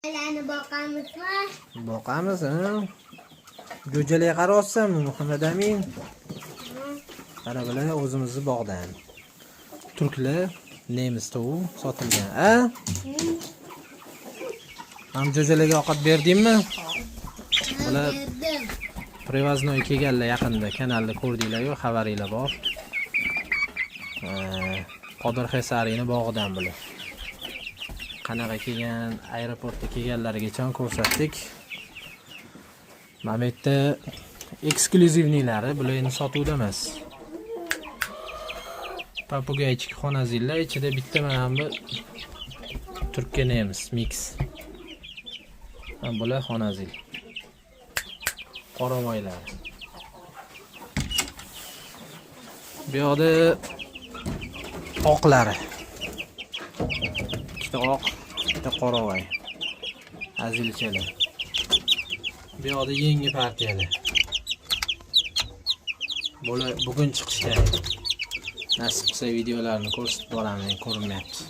Ularni boqamizmi? Boqamiz, ha? Go'jalikka qarayapsanmi, Muhammad Amin? Qara bilan o'zimizni bog'dan. Turklar, nemis tovuq sotilgan, a? Ham jo'jalikka ovqat berdingmi? Bular Privaznoy kelganlar yaqinda, kanalda ko'rdinglar-ku, xabaringlar bor. Qodir Xesariyning bog'idan bular. Qanaqa kelgan, aeroportga kelganlargacha ko'rsatdik. Mana bu yerda eksklyuzivnilari, bular endi sotuvda emas. Papugaychik xonazillar, ichida bitta mana bu turkka nemis mix. Mana bular xonazil. Qoravoylar. Bu yoqda oqlari. Ikkita oq, bitta qoravoy. Azilchalar. Bu yoqda yangi partiyalar. Bugun chiqish kerak. Nasib qilsa videolarni ko'rsatib boraman, ko'rinmayapti.